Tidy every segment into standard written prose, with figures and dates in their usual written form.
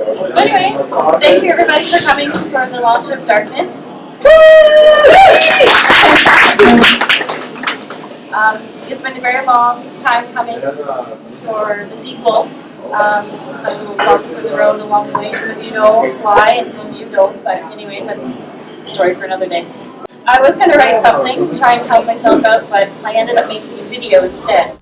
So anyways, thank you everybody for coming for the launch of Darkness. It's been a very long time coming for the sequel. A little bumps in the road along the way. Some of you know why and some of you don't, but anyways, that's a story for another day. I was going to write something, try and help myself out, but I ended up making a video instead.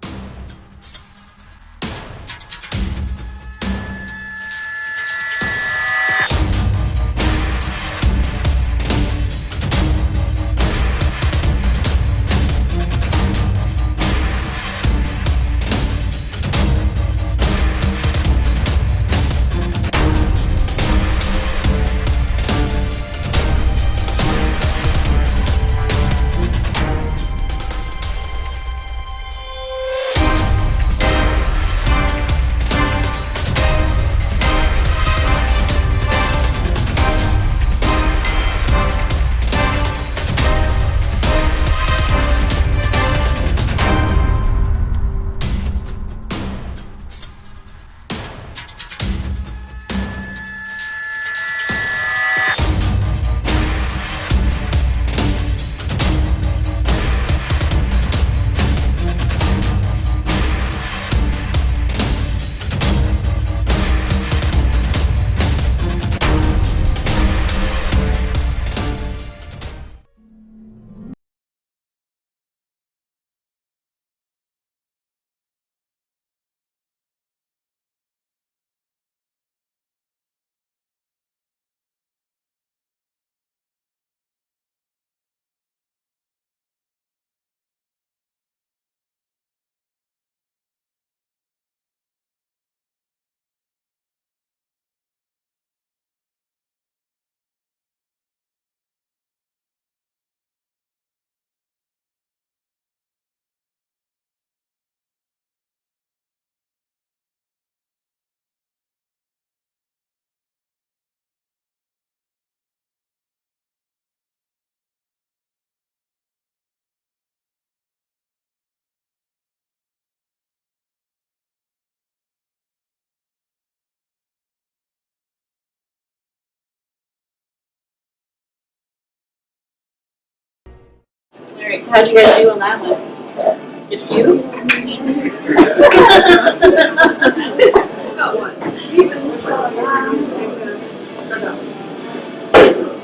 Alright, so how'd you guys do on that one? Did you?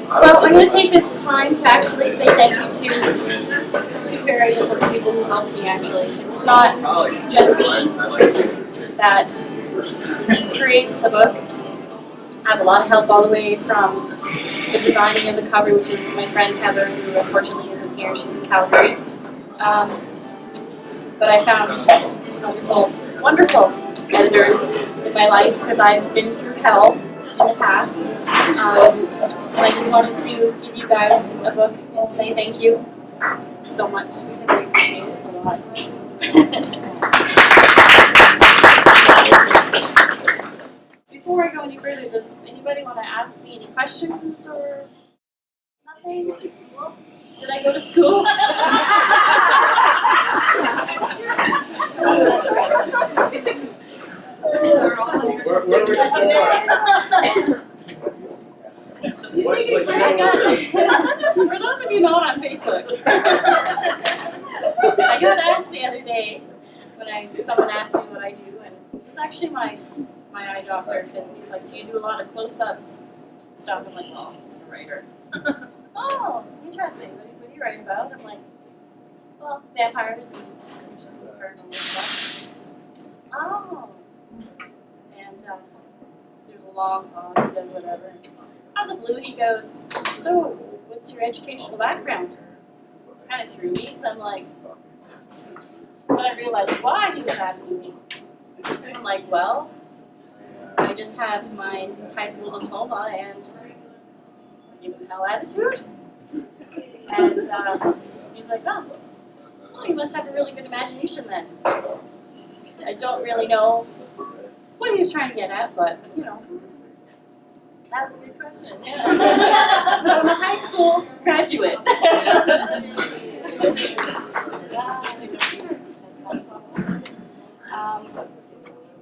Well, I'm going to take this time to actually say thank you to two very important people who helped me actually. Because it's not just me that creates a book. I have a lot of help all the way from the designing of the cover, which is my friend Heather, who unfortunately isn't here. She's in Calgary. But I found wonderful editors in my life because I've been through hell in the past. And I just wanted to give you guys a book and say thank you so much because I appreciate it a lot. Before I go any further, does anybody want to ask me any questions or nothing? Did I go to school? Where were you For those of you not on Facebook, I got asked the other day when someone asked me what I do, and it was actually my eye doctor, because he was like, "Do you do a lot of close-up stuff?" I'm like, "Oh, I'm a writer." Oh, interesting. What do you write about? I'm like, well, vampires and creatures and paranormal stuff. Oh. And there's a long pause, he does whatever. And out of the blue, he goes, "So, what's your educational background?" Kind of threw me, because I'm like, but I realized why he was asking me. I'm like, well, I just have my high school diploma and give him hell attitude. And he's like, oh, well, you must have a really good imagination then. I don't really know what he was trying to get at, but, you know, that was a good question. Yeah. So I'm a high school graduate.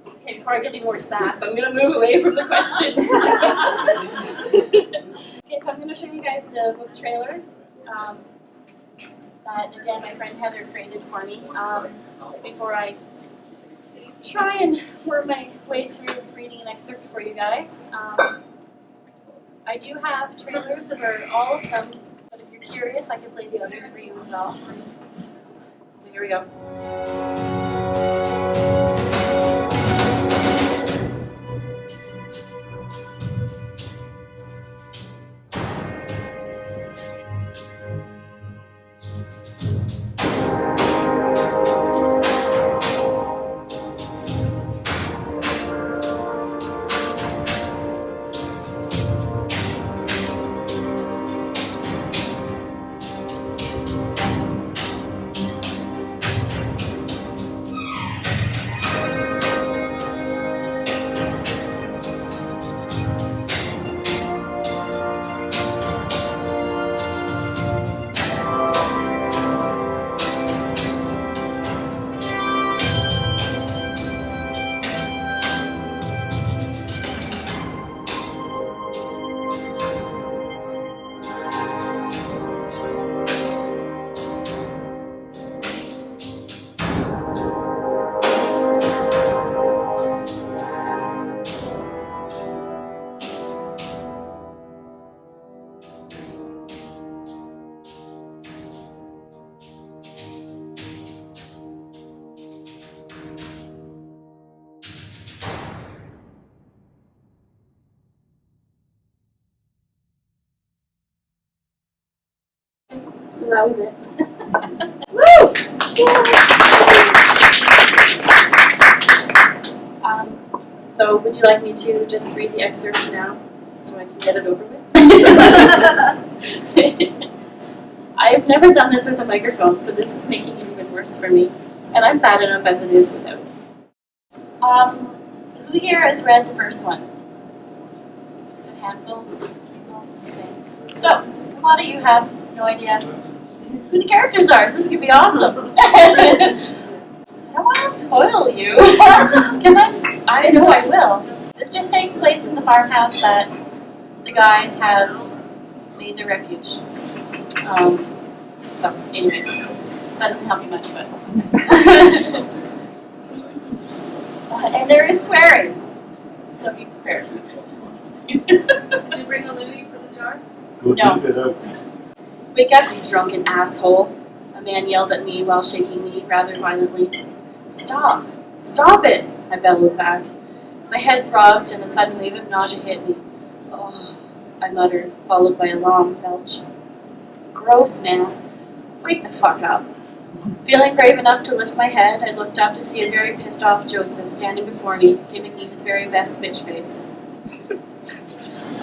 Okay, before I get any more sass, I'm going to move away from the question. Okay, so I'm going to show you guys the book trailer that, again, my friend Heather created for me before I try and work my way through reading an excerpt for you guys. I do have trailers for all of them, but if you're curious, I can play the others for you as well. So here we go. So that was it. Woo! So would you like me to just read the excerpt now so I can get it over with? I've never done this with a microphone, so this is making it even worse for me. And I'm bad enough as it is without. Who here has read the first one? Just a handful? Okay. So, a lot of you have no idea who the characters are, so this could be awesome. I don't want to spoil you, because I know I will. This just takes place in the farmhouse that the guys have made their refuge. So, anyways, that doesn't help you much, but. And there is swearing, so be prepared. Did you bring a Louis for the jar? No. Wake up, you drunken asshole. A man yelled at me while shaking me rather violently. Stop! Stop it! I bellowed back. My head throbbed and a sudden wave of nausea hit me. Oh, I muttered, followed by a long belch. Gross, man. Wake the fuck up. Feeling brave enough to lift my head, I looked up to see a very pissed off Joseph standing before me, giving me his very best bitch face.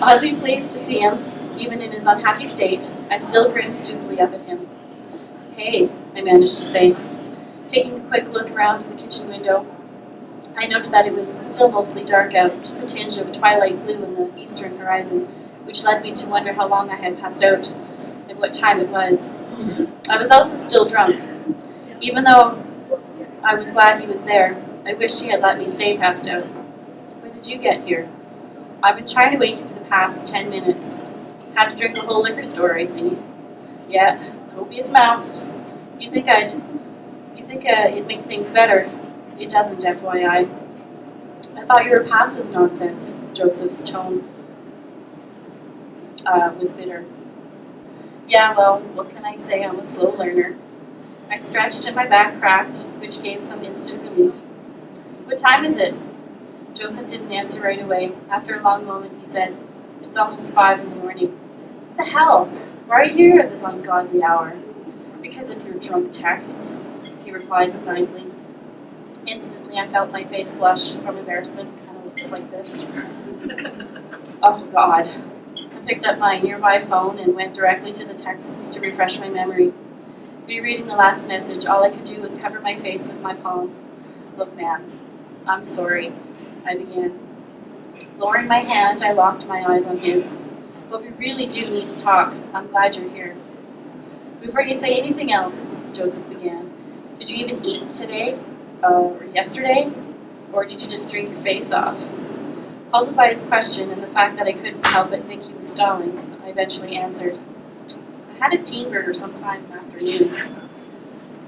Oddly pleased to see him, even in his unhappy state, I still grinned stupidly up at him. Hey, I managed to say. Taking a quick look around the kitchen window, I noted that it was still mostly dark out, just a tinge of twilight blue in the eastern horizon, which led me to wonder how long I had passed out and what time it was. I was also still drunk. Even though I was glad he was there, I wished he had let me stay passed out. When did you get here? I've been trying to wake you for the past 10 minutes. Had to drink a whole liquor store, I see. Yeah, copious amounts. You think it'd make things better? It doesn't, FYI. I thought you were past this nonsense. Joseph's tone was bitter. Yeah, well, what can I say? I'm a slow learner. I stretched and my back cracked, which gave some instant relief. What time is it? Joseph didn't answer right away. After a long moment, he said, It's almost 5 in the morning. What the hell? Why are you here at this ungodly hour? Because of your drunk texts, he replied snidely. Instantly, I felt my face flush from embarrassment. It kind of looks like this. Oh, God. I picked up my nearby phone and went directly to the texts to refresh my memory. Rereading the last message, all I could do was cover my face with my palm. Look, man, I'm sorry, I began. Lowering my hand, I locked my eyes on his. But we really do need to talk. I'm glad you're here. Before you say anything else, Joseph began, did you even eat today? Or yesterday? Or did you just drink your face off? Puzzled by his question and the fact that I couldn't help but think he was stalling, I eventually answered, I had a teen burger sometime afternoon.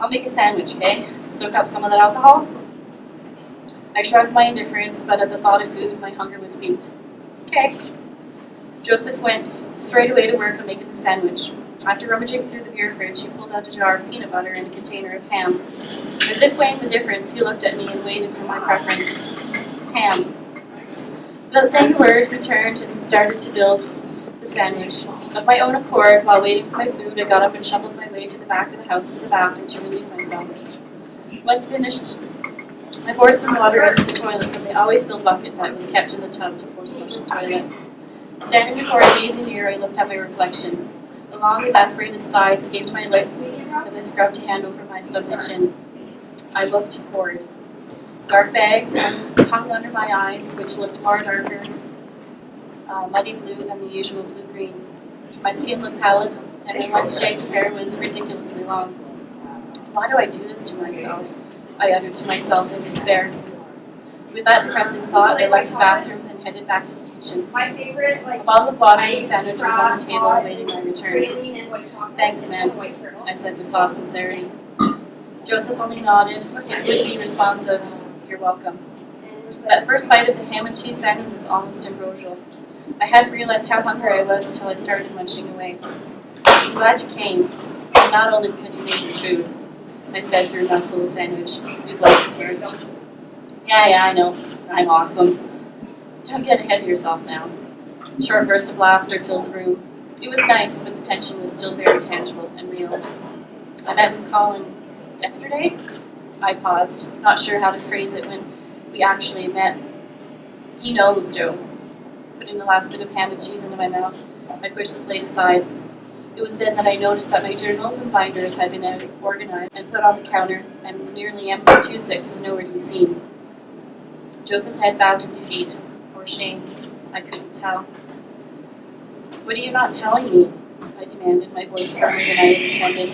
I'll make a sandwich, okay? Soak up some of that alcohol? I shrugged my indifference, but at the thought of food, my hunger was piqued. Okay. Joseph went straight away to work on making the sandwich. After rummaging through the beer fridge, he pulled out a jar of peanut butter and a container of ham. As if weighing the difference, he looked at me and waited for my preference. Ham. Without saying a word, he turned and started to build the sandwich. Of my own accord, while waiting for my food, I got up and shuffled my way to the back of the house to the bathroom to relieve myself. Once finished, I poured some water into the toilet from the always filled bucket that was kept in the tub to force flush the toilet. Standing before a hazy mirror, I looked at my reflection. The long, exasperated sigh escaped my lips as I scrubbed a hand over my stubbly chin. I looked horrid. Dark bags hung under my eyes, which looked far darker, muddy blue than the usual blue-green. My skin looked pallid, and my once shaggy hair was ridiculously long. Why do I do this to myself? I uttered to myself in despair. With that depressing thought, I left the bathroom and headed back to the kitchen. My favorite, A bottle of water and a sandwich was on the table awaiting my return. Thanks, man, I said with soft sincerity. Joseph only nodded, his would-be responsive, you're welcome. That first bite of the ham and cheese sandwich was almost ambrosial. I hadn't realized how hungry I was until I started munching away. I'm glad you came, not only because you made your food, I said through a mouthful of sandwich. You'd like this word. Yeah, I know. I'm awesome. Don't get ahead of yourself now. A short burst of laughter filled the room. It was nice, but the tension was still very tangible and real. I met with Colin yesterday. I paused, not sure how to phrase it when we actually met. He knows, Joe. Putting the last bit of ham and cheese into my mouth, I pushed the plate aside. It was then that I noticed that my journals and binders had been organized and put on the counter, and the nearly empty 2-6 was nowhere to be seen. Joseph's head bowed in defeat, or shame. I couldn't tell. What are you not telling me? I demanded, my voice firmer than I intended.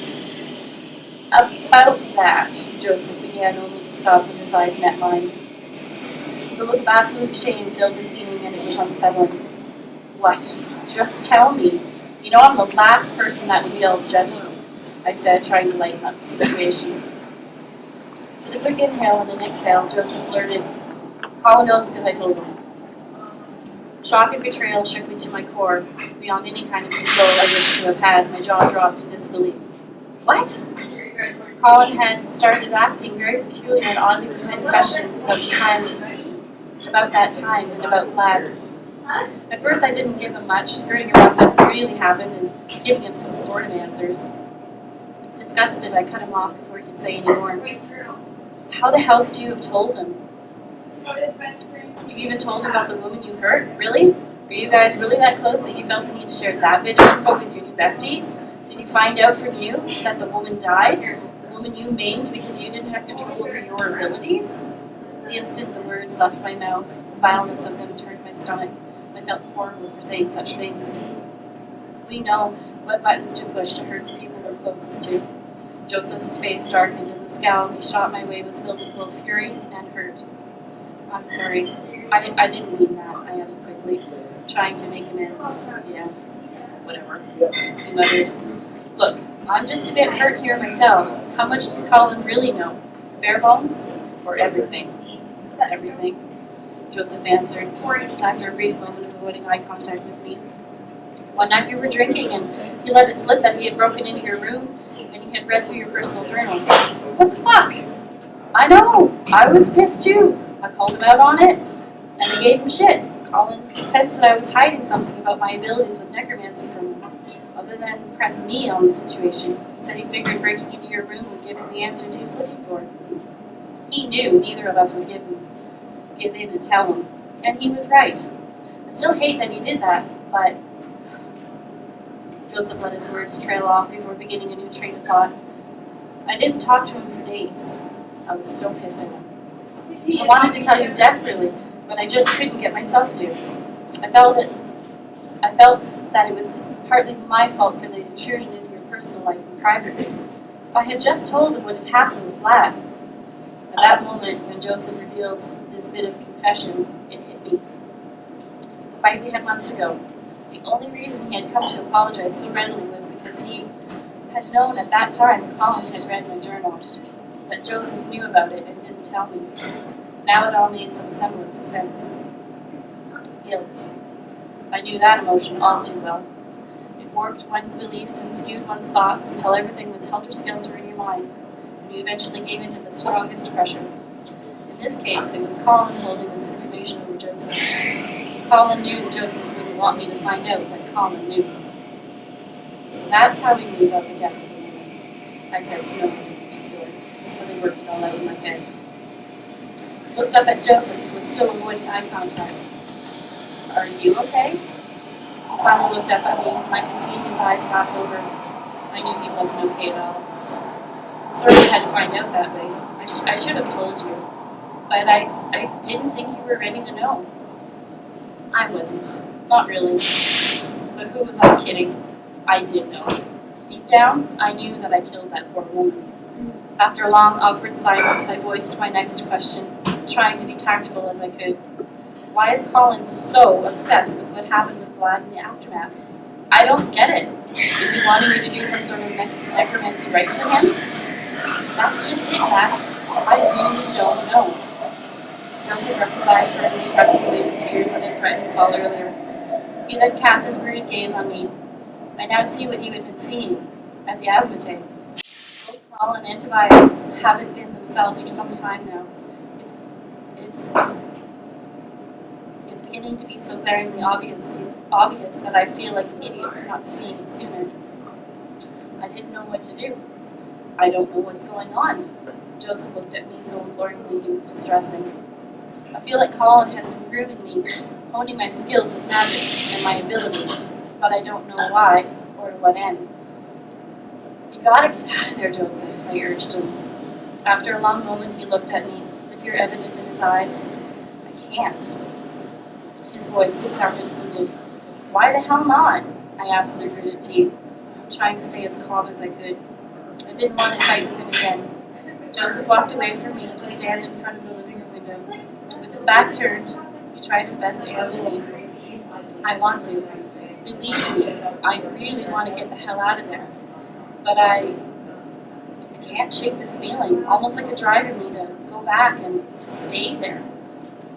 About that, Joseph began, only to stop when his eyes met mine. The look of absolute shame filled his being, and it was unsettling. What? Just tell me. You know I'm the last person that would be able to judge you, I said, trying to lighten up the situation. With a quick inhale and an exhale, Joseph blurted, Colin knows because I told him. Shock and betrayal shook me to my core. Beyond any kind of control I wished to have had, my jaw dropped in disbelief. What? Colin had started asking very peculiar and oddly precise questions about that time and about Vlad. At first I didn't give him much, skirting around what really happened and giving him some sort of answers. Disgusted, I cut him off before he could say any more. How the hell could you have told him? You even told him about the woman you hurt? Really? Were you guys really that close that you felt the need to share that bit of info with your new bestie? Did he find out from you that the woman died? The woman you maimed because you didn't have control over your abilities? The instant the words left my mouth, the vileness of them turned my stomach. I felt horrible for saying such things. We know what buttons to push to hurt the people we're closest to. Joseph's face darkened, and the scowl he shot my way was filled with both fury and hurt. I'm sorry. I didn't mean that, I added quickly, trying to make amends. Yeah, whatever. He muttered. Look, I'm just a bit hurt here myself. How much does Colin really know? Bare bones? Or everything? Everything, Joseph answered, after a brief moment of avoiding eye contact with me. One night you were drinking, and you let it slip that he had broken into your room, and he had read through your personal journal. What the fuck? I know! I was pissed too. I called him out on it, and I gave him shit. Colin sensed that I was hiding something about my abilities with necromancy from him, other than press me on the situation. He said he figured breaking into your room would give him the answers he was looking for. He knew neither of us would give in and tell him, and he was right. I still hate that he did that, but... Joseph let his words trail off before beginning a new train of thought. I didn't talk to him for days. I was so pissed at him. I wanted to tell you desperately, but I just couldn't get myself to. I felt that it was partly my fault for the intrusion into your personal life and privacy. If I had just told him what had happened with Vlad. At that moment, when Joseph revealed this bit of confession, it hit me. The fight we had months ago, the only reason he had come to apologize so readily was because he had known at that time Colin had read my journal, that Joseph knew about it and didn't tell me. Now it all made some semblance of sense. Guilt. I knew that emotion all too well. It warped one's beliefs and skewed one's thoughts until everything was helter-skelter in your mind, and you eventually gave in to the strongest pressure. In this case, it was Colin holding this information over Joseph. Colin knew that Joseph wouldn't want me to find out, like Colin knew. So that's how we knew about the death of the woman. I said to no one in particular, because I worked it all out in my head. I looked up at Joseph, who was still avoiding eye contact. Are you okay? He finally looked up at me, and I could see his eyes pass over. I knew he wasn't okay at all. I'm sorry I had to find out that way. I should have told you. But I didn't think you were ready to know. I wasn't. Not really. But who was I kidding? I did know. Deep down, I knew that I killed that poor woman. After a long, awkward silence, I voiced my next question, trying to be tactful as I could. Why is Colin so obsessed with what happened with Vlad in the aftermath? I don't get it. Is he wanting me to do some sort of necromancy right for him? That's just it, Matt. I really don't know. Joseph rubbed his eyes firmly, pressing away the tears that had threatened to fall earlier. He then cast his wearied gaze on me. I now see what you had been seeing at the Asmate. Both Colin and Tobias haven't been themselves for some time now. It's beginning to be so glaringly obvious that I feel like an idiot for not seeing it sooner. I didn't know what to do. I don't know what's going on. Joseph looked at me so imploringly he was distressing. I feel like Colin has been grooming me, honing my skills with magic and my ability, but I don't know why or to what end. You gotta get out of there, Joseph, I urged him. After a long moment, he looked at me, the fear evident in his eyes. I can't. His voice sounded wounded. Why the hell not? I asked through gritted teeth, trying to stay as calm as I could. I didn't want to fight with him again. Joseph walked away from me to stand in front of the living room window. With his back turned, he tried his best to answer me. I want to. Believe me, I really want to get the hell out of there. But I can't shake this feeling, almost like a drive in me to go back and to stay there.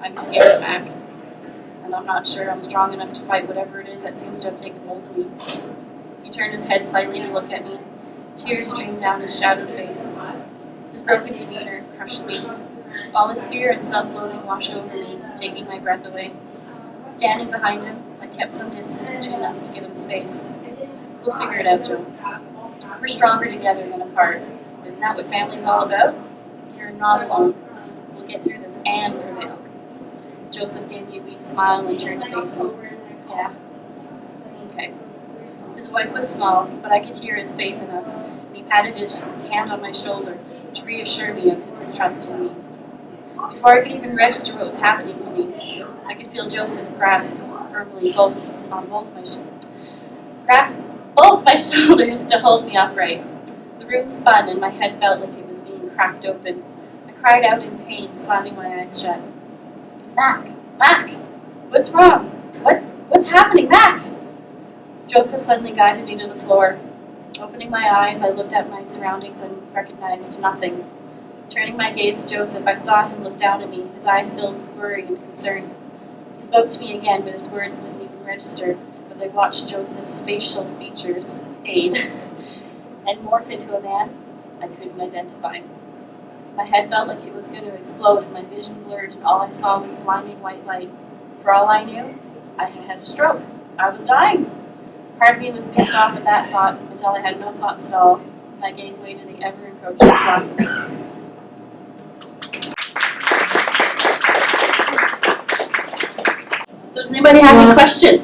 I'm scared back. And I'm not sure I'm strong enough to fight whatever it is that seems to have taken hold of me. He turned his head slightly to look at me. Tears streamed down his shadowed face. His broken demeanor crushed me. All his fear and self-loathing washed over me, taking my breath away. Standing behind him, I kept some distance between us to give him space. We'll figure it out, Joe. We're stronger together than apart. Isn't that what family's all about? You're not alone. We'll get through this and prevail. Joseph gave me a weak smile and turned to face me. Yeah. Okay. His voice was small, but I could hear his faith in us, and he patted his hand on my shoulder to reassure me of his trust in me. Before I could even register what was happening to me, I could feel Joseph grasp firmly both my shoulders to hold me upright. The room spun and my head felt like it was being cracked open. I cried out in pain, slamming my eyes shut. Mac! What's wrong? What's happening, Mac? Joseph suddenly guided me to the floor. Opening my eyes, I looked at my surroundings and recognized nothing. Turning my gaze to Joseph, I saw him look down at me, his eyes filled with worry and concern. He spoke to me again, but his words didn't even register as I watched Joseph's facial features fade and morph into a man I couldn't identify. My head felt like it was going to explode and my vision blurred and all I saw was blinding white light. For all I knew, I had had a stroke. I was dying. Part of me was pissed off at that thought until I had no thoughts at all, and I gave way to the ever-encroaching darkness. So does anybody have any questions?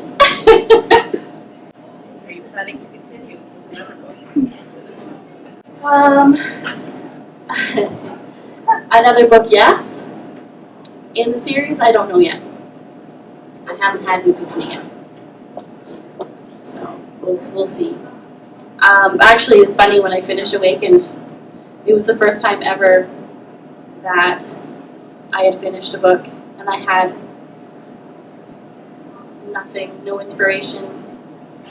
Are you planning to continue another book? Another book, yes. In the series, I don't know yet. I haven't had an epiphany yet. So we'll see. Actually, it's funny, when I finished Awakened, it was the first time ever that I had finished a book and I had nothing, no inspiration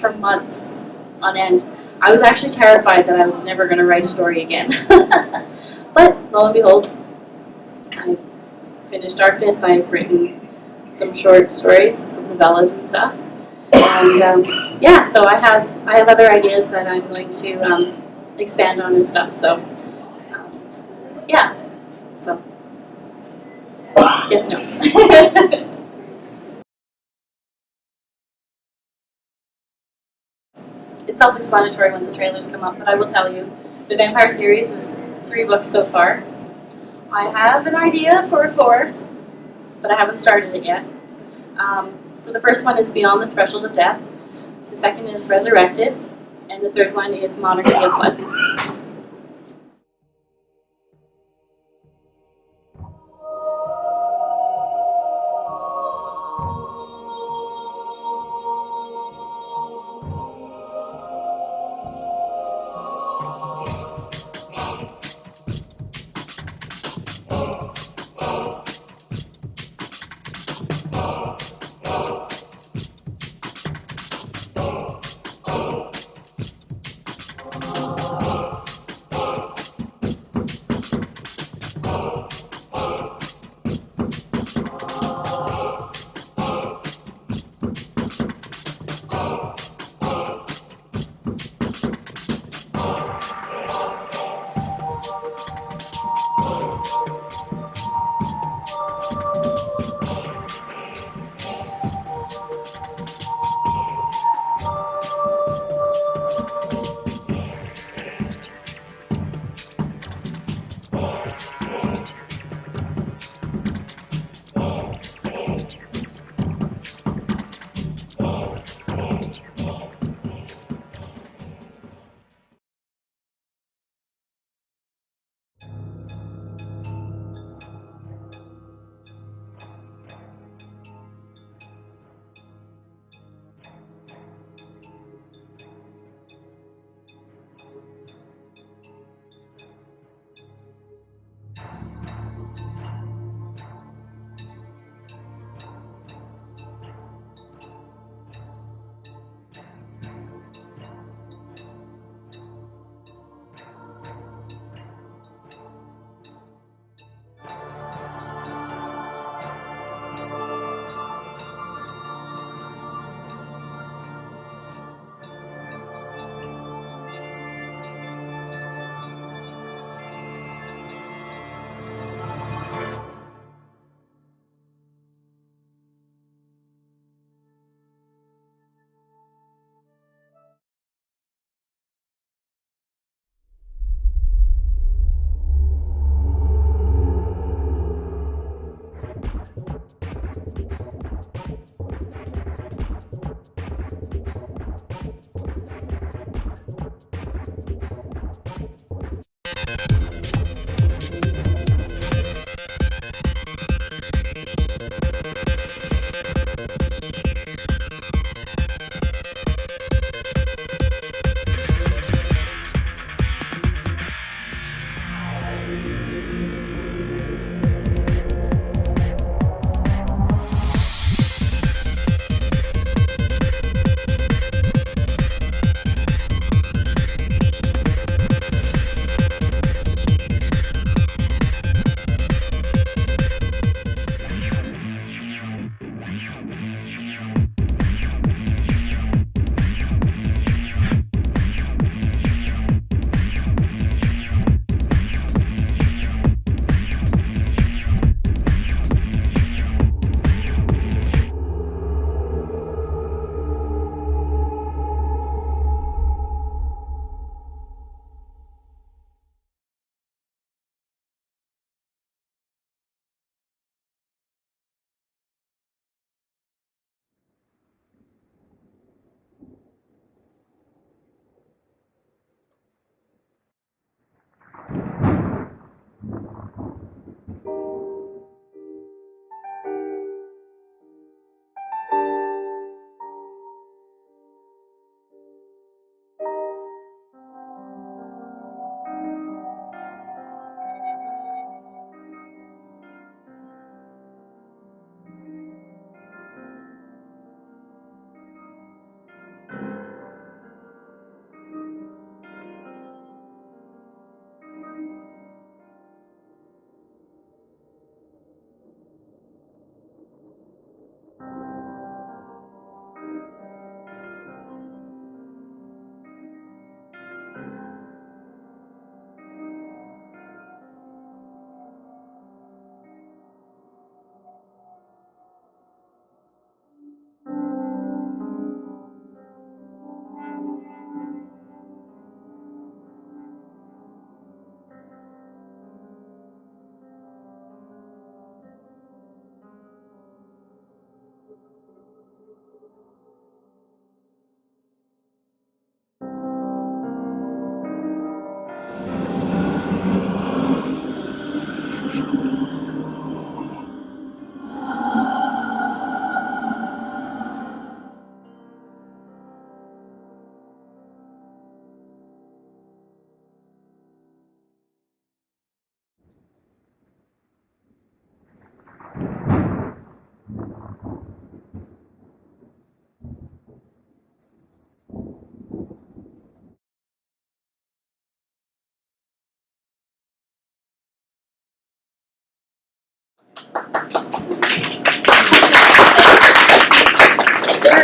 for months on end. I was actually terrified that I was never going to write a story again. But lo and behold, I've finished Darkness. I've written some short stories, some novellas and stuff. And so I have other ideas that I'm going to expand on and stuff. So so yes, no. It's self-explanatory once the trailers come up, but I will tell you, the Vampire series is 3 books so far. I have an idea for a 4th, but I haven't started it yet. So the first one is Beyond the Threshold of Death, the second is Resurrected, and the third one is Monarchy of Blood.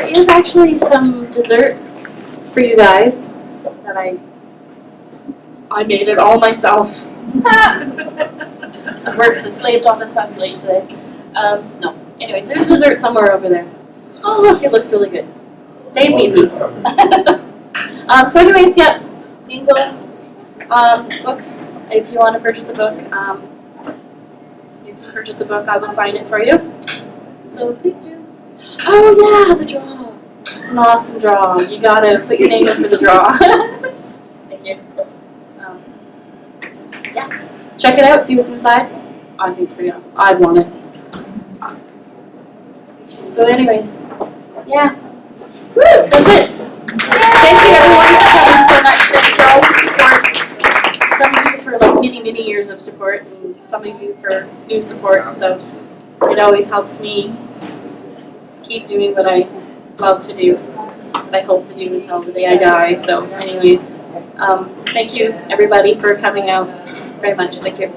there is actually some dessert for you guys that I made it all myself. I worked the slaved on this website today. No. Anyways, there's dessert somewhere over there. Oh look, it looks really good. Save me, please. So anyways, yeah, Bingo books. If you want to purchase a book, you can purchase a book. I will sign it for you. So please do. Oh yeah, the draw. It's an awesome draw. You gotta put your name in for the draw. Thank you. Yeah, check it out. See what's inside. I think it's pretty awesome. I want it. So anyways, yeah. That's it. Thank you everyone for coming so much. Thank you all for support. Some of you for like many years of support, and some of you for new support. So it always helps me keep doing what I love to do, what I hope to do until the day I die. So anyways, thank you everybody for coming out very much. Thank you.